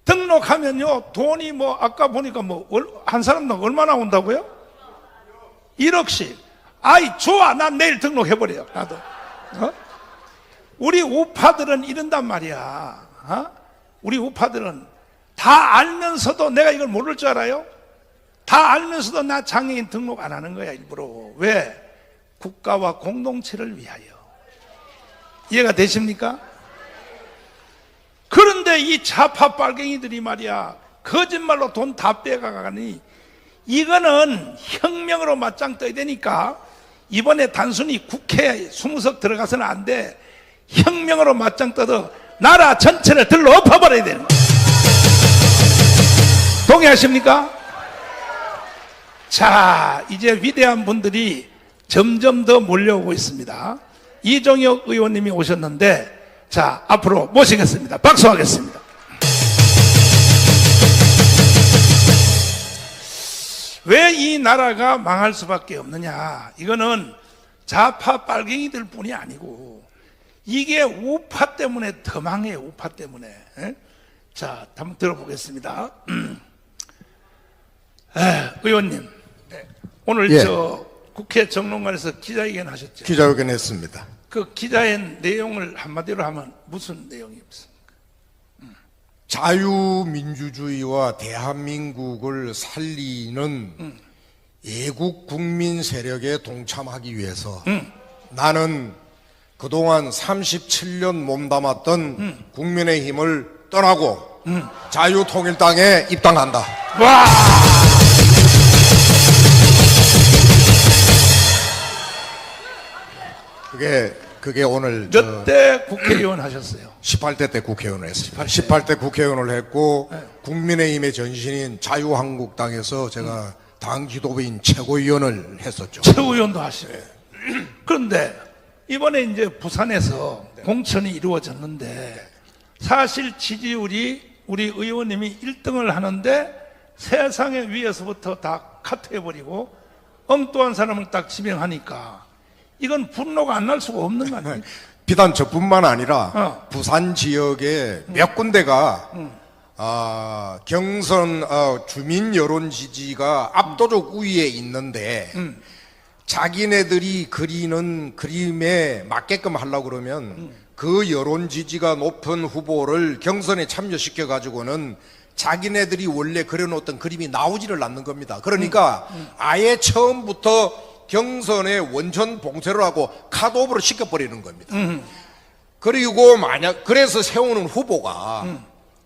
등록하면요, 돈이 뭐, 아까 보니까 뭐, 한 사람당 얼마나 온다고요? 1억씩. 아이, 좋아. 난 내일 등록해버려요. 나도. 우리 우파들은 이런단 말이야. 우리 우파들은 다 알면서도 내가 이걸 모를 줄 알아요? 다 알면서도 나 장애인 등록 안 하는 거야, 일부러. 왜? 국가와 공동체를 위하여. 이해가 되십니까? 그런데 이 좌파 빨갱이들이 말이야, 거짓말로 돈 다 빼가가니 이거는 혁명으로 맞짱 떠야 되니까 이번에 단순히 국회 20석 들어가서는 안 돼. 혁명으로 맞짱 떠서 나라 전체를 들러 엎어버려야 되는 거야. 동의하십니까? 자, 이제 위대한 분들이 점점 더 몰려오고 있습니다. 이종혁 의원님이 오셨는데, 자, 앞으로 모시겠습니다. 박수하겠습니다. 왜 이 나라가 망할 수밖에 없느냐? 이거는 좌파 빨갱이들 뿐이 아니고 이게 우파 때문에 더 망해요. 우파 때문에. 자, 한번 들어보겠습니다. 의원님, 오늘 예. 저 국회 정론관에서 기자회견 하셨죠? 기자회견 했습니다. 그 기자회견 내용을 한마디로 하면 무슨 내용이었습니까? 자유민주주의와 대한민국을 살리는 애국 국민 세력에 동참하기 위해서 나는 그동안 37년 몸담았던 국민의힘을 떠나고 자유통일당에 입당한다. 와! 그게 오늘 몇 대 국회의원 하셨어요? 18대 때 국회의원을 했습니다. 18대 국회의원을 했고 국민의힘의 전신인 자유한국당에서 제가 당 지도부인 최고위원을 했었죠. 최고위원도 하시고. 그런데 이번에 이제 부산에서 공천이 이루어졌는데 사실 지지율이 우리 의원님이 1등을 하는데 세상의 위에서부터 다 카트해버리고 엉뚱한 사람을 딱 지명하니까 이건 분노가 안 날 수가 없는 거 아니에요? 비단 저뿐만 아니라 부산 지역에 몇 군데가 경선 주민 여론 지지가 압도적 우위에 있는데 자기네들이 그리는 그림에 맞게끔 하려고 그러면 그 여론 지지가 높은 후보를 경선에 참여시켜 가지고는 자기네들이 원래 그려놓던 그림이 나오지를 않는 겁니다. 그러니까 아예 처음부터 경선에 원천 봉쇄를 하고 컷오프를 시켜버리는 겁니다. 그리고 그래서 세우는 후보가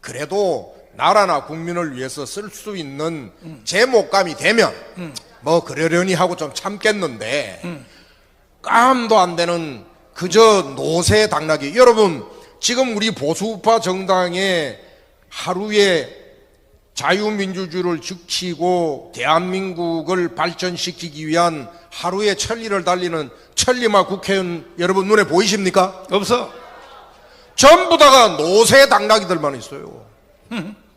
그래도 나라나 국민을 위해서 쓸 수 있는 제목감이 되면 뭐 그러려니 하고 좀 참겠는데 깜도 안 되는 그저 노세 당나귀. 여러분, 지금 우리 보수우파 정당의 하루에 자유민주주의를 지키고 대한민국을 발전시키기 위한 하루의 천리를 달리는 천리마 국회의원 여러분 눈에 보이십니까? 없어. 전부 다가 노세 당나귀들만 있어요.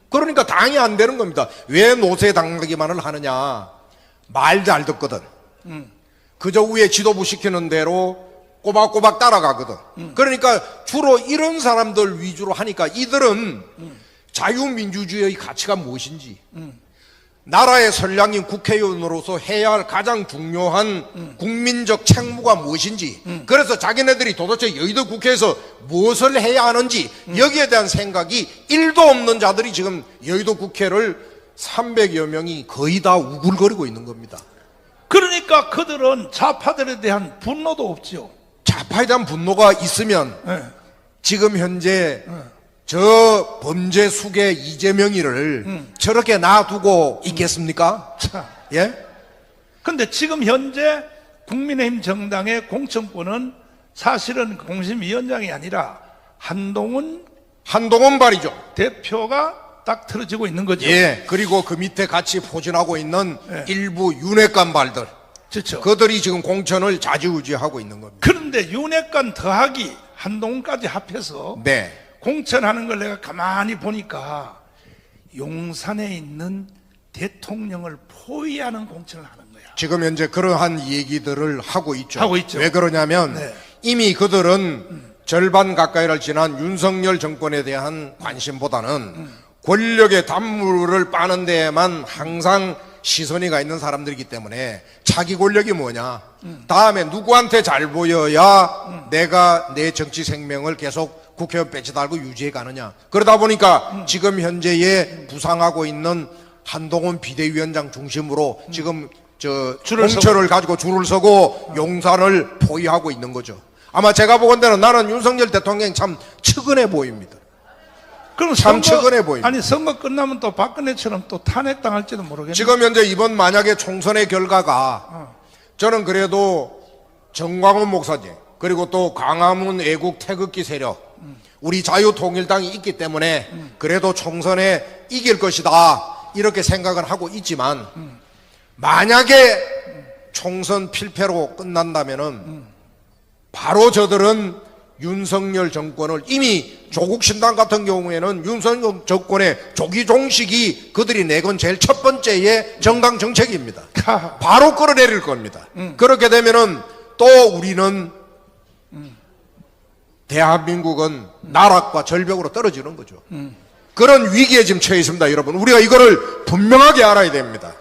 그러니까 당이 안 되는 겁니다. 왜 노세 당나귀만을 하느냐? 말 잘 듣거든. 그저 위에 지도부 시키는 대로 꼬박꼬박 따라가거든. 그러니까 주로 이런 사람들 위주로 하니까 이들은 자유민주주의의 가치가 무엇인지, 나라의 선량인 국회의원으로서 해야 할 가장 중요한 국민적 책무가 무엇인지, 그래서 자기네들이 도대체 여의도 국회에서 무엇을 해야 하는지 여기에 대한 생각이 1도 없는 자들이 지금 여의도 국회를 300여 명이 거의 다 우글거리고 있는 겁니다. 그러니까 그들은 좌파들에 대한 분노도 없죠. 좌파에 대한 분노가 있으면 예. 지금 현재 저 범죄 수괴 이재명이를 저렇게 놔두고 있겠습니까? 참. 예? 근데 지금 현재 국민의힘 정당의 공천권은 사실은 공심위원장이 아니라 한동훈 한동훈발이죠. 대표가 딱 틀어지고 있는 거죠. 예. 그리고 그 밑에 같이 포진하고 있는 예. 일부 윤핵관발들, 그렇죠. 그들이 지금 공천을 좌지우지하고 있는 겁니다. 그런데 윤핵관 더하기 한동훈까지 합해서 네. 공천하는 걸 내가 가만히 보니까 용산에 있는 대통령을 포위하는 공천을 하는 거야. 지금 현재 그러한 얘기들을 하고 있죠. 하고 있죠. 왜 그러냐면 네. 이미 그들은 절반 가까이를 지난 윤석열 정권에 대한 관심보다는 권력의 단물을 빠는 데에만 항상 시선이 가 있는 사람들이기 때문에 자기 권력이 뭐냐, 다음에 누구한테 잘 보여야 내가 내 정치 생명을 계속 국회의원 배치 달고 유지해 가느냐. 그러다 보니까 지금 현재에 부상하고 있는 한동훈 비대위원장 중심으로 지금 저 공천을 가지고 줄을 서고 용산을 포위하고 있는 거죠. 아마 제가 보건대는 나는 윤석열 대통령이 참 측은해 보입니다. 그럼 참 측은해 보입니다. 아니 선거 끝나면 또 박근혜처럼 또 탄핵당할지도 모르겠네. 지금 현재 이번 만약에 총선의 결과가 저는 그래도 정광훈 목사님 그리고 또 광화문 애국 태극기 세력 우리 자유통일당이 있기 때문에 그래도 총선에 이길 것이다 이렇게 생각을 하고 있지만 만약에 총선 필패로 끝난다면은 바로 저들은 윤석열 정권을 이미 조국신당 같은 경우에는 윤석열 정권의 조기 종식이 그들이 내건 제일 첫 번째의 정당 정책입니다. 바로 끌어내릴 겁니다. 그렇게 되면은 또 우리는 대한민국은 나락과 절벽으로 떨어지는 거죠. 그런 위기에 지금 처해 있습니다, 여러분. 우리가 이거를 분명하게 알아야 됩니다.